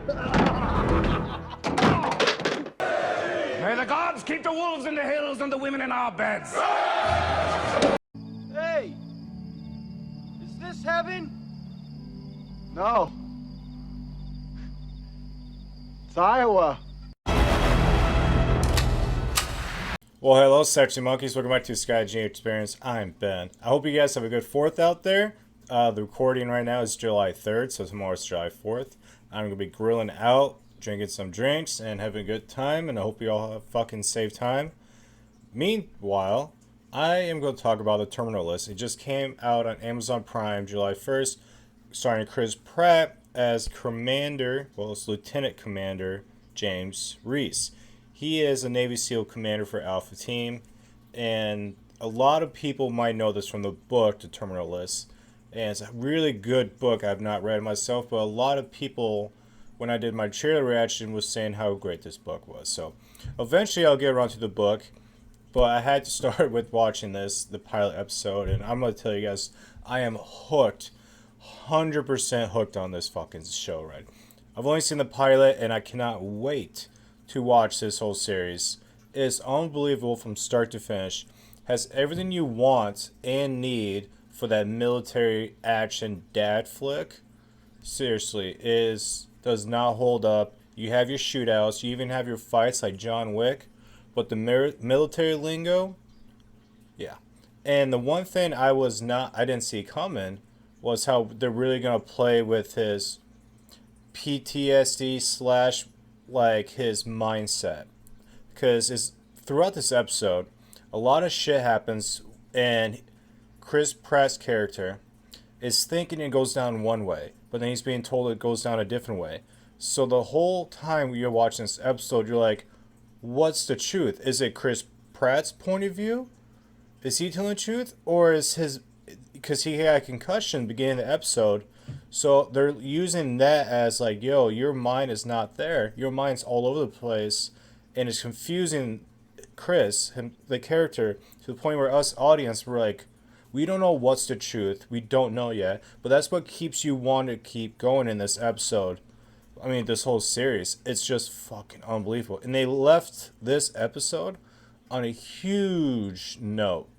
May the gods keep the wolves in the hills and the women in our beds. Hey! Is this heaven? No. It's Iowa. Well, hello, sexy monkeys. Welcome back to Sky G Experience. I'm Ben. I hope you guys have a good 4th out there. The recording right now is July 3rd, so tomorrow's July 4th. I'm going to be grilling out, drinking some drinks, and having a good time, and I hope you all have fucking safe time. Meanwhile, I am going to talk about the Terminal List. It just came out on Amazon Prime July 1st, starring Chris Pratt as Commander, well, it's Lieutenant Commander James Reese. He is a Navy SEAL commander for Alpha Team, and a lot of people might know this from the book, The Terminal List. And it's a really good book. I've not read it myself, but a lot of people, when I did my trailer reaction, was saying how great this book was. So eventually I'll get around to the book, but I had to start with watching the pilot episode, and I'm going to tell you guys, I am hooked, 100% hooked on this fucking show, right? I've only seen the pilot, and I cannot wait to watch this whole series. It's unbelievable from start to finish. Has everything you want and need for that military action dad flick. Seriously, does not hold up. You have your shootouts, you even have your fights like John Wick, but the military lingo, yeah. And the one thing I didn't see coming was how they're really gonna play with his PTSD slash like his mindset, because throughout this episode, a lot of shit happens, and Chris Pratt's character is thinking it goes down one way, but then he's being told it goes down a different way. So the whole time you're watching this episode, you're like, what's the truth? Is it Chris Pratt's point of view? Is he telling the truth? Or is his... Because he had a concussion beginning of the episode, so they're using that as like, yo, your mind is not there. Your mind's all over the place, and it's confusing Chris, the character, to the point where us audience, we're like, we don't know what's the truth. We don't know yet. But that's what keeps you wanting to keep going in this episode. I mean, this whole series. It's just fucking unbelievable. And they left this episode on a huge note.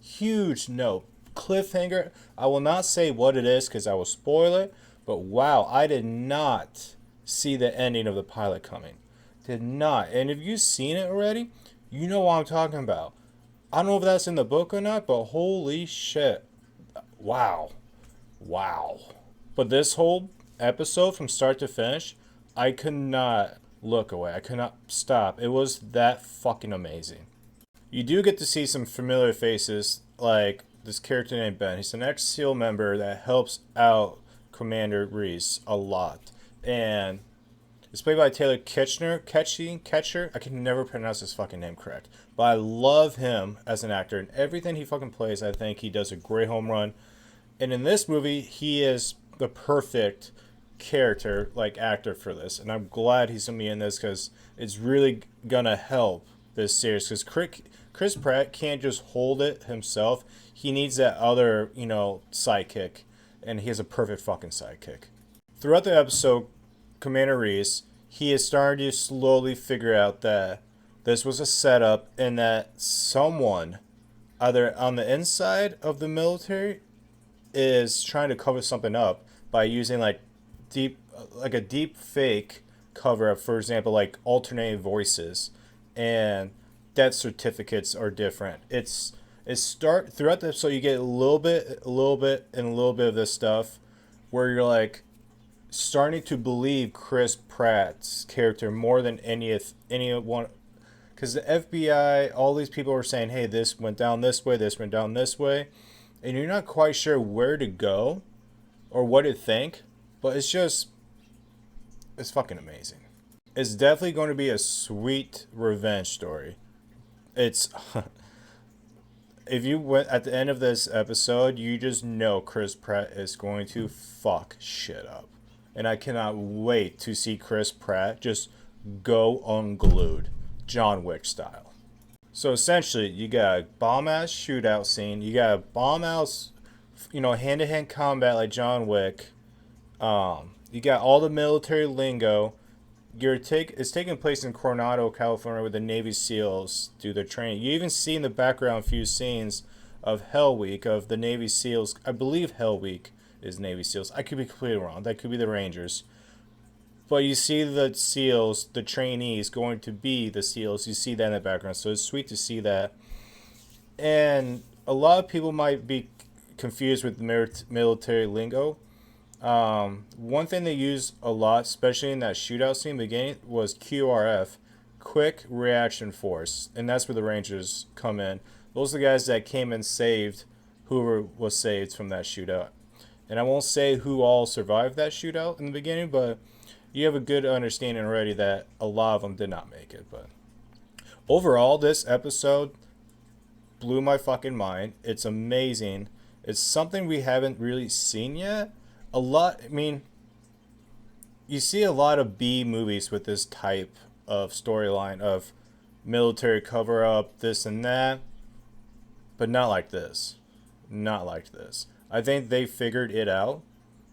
Huge note. Cliffhanger. I will not say what it is because I will spoil it. But wow, I did not see the ending of the pilot coming. Did not. And if you've seen it already, you know what I'm talking about. I don't know if that's in the book or not, but holy shit. Wow. Wow. But this whole episode from start to finish, I could not look away. I could not stop. It was that fucking amazing. You do get to see some familiar faces, like this character named Ben. He's an ex-SEAL member that helps out Commander Reese a lot. And it's played by Taylor Kitcher. I can never pronounce his fucking name correct. But I love him as an actor. And everything he fucking plays, I think he does a great home run. And in this movie, he is the perfect character, like actor for this. And I'm glad he's going to be in this because it's really going to help this series. Because Chris Pratt can't just hold it himself. He needs that other, sidekick. And he has a perfect fucking sidekick. Throughout the episode, Commander Reese, he is starting to slowly figure out that this was a setup and that someone, either on the inside of the military, is trying to cover something up by using a deep fake cover up, for example, like alternating voices, and death certificates are different. Throughout the episode, you get a little bit of this stuff where you're like starting to believe Chris Pratt's character more than anyone, because the FBI, all these people were saying, hey, this went down this way, this went down this way, and you're not quite sure where to go or what to think, but it's fucking amazing. It's definitely going to be a sweet revenge story. It's if you went at the end of this episode, you just know Chris Pratt is going to fuck shit up. And I cannot wait to see Chris Pratt just go unglued, John Wick style. So essentially, you got a bomb-ass shootout scene. You got a bomb-ass, hand-to-hand combat like John Wick. You got all the military lingo. It's taking place in Coronado, California, where the Navy SEALs do their training. You even see in the background a few scenes of Hell Week, of the Navy SEALs. I believe Hell Week is Navy SEALs. I could be completely wrong. That could be the Rangers. But you see the SEALs, the trainees, going to be the SEALs. You see that in the background. So it's sweet to see that. And a lot of people might be confused with military lingo. One thing they use a lot, especially in that shootout scene in the beginning, was QRF, Quick Reaction Force, and that's where the Rangers come in. Those are the guys that came and saved whoever was saved from that shootout. And I won't say who all survived that shootout in the beginning, but you have a good understanding already that a lot of them did not make it. But overall, this episode blew my fucking mind. It's amazing. It's something we haven't really seen yet. You see a lot of B movies with this type of storyline of military cover up, this and that, but not like this. Not like this. I think they figured it out,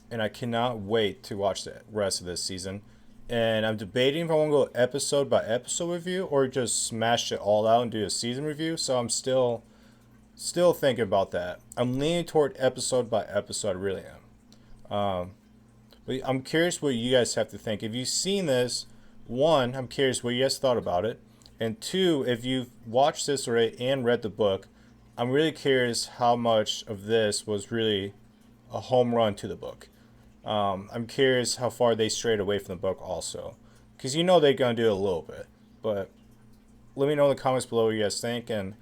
and I cannot wait to watch the rest of this season. And I'm debating if I want to go episode by episode review or just smash it all out and do a season review. So I'm still thinking about that. I'm leaning toward episode by episode. I really am. But I'm curious what you guys have to think. If you've seen this, one, I'm curious what you guys thought about it. And two, if you've watched this already and read the book, I'm really curious how much of this was really a home run to the book. I'm curious how far they strayed away from the book also. Because you know they're going to do a little bit. But let me know in the comments below what you guys think. And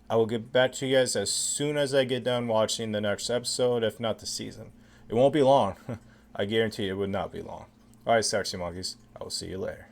I will get back to you guys as soon as I get done watching the next episode, if not the season. It won't be long. I guarantee it would not be long. Alright, Sexy Monkeys. I will see you later.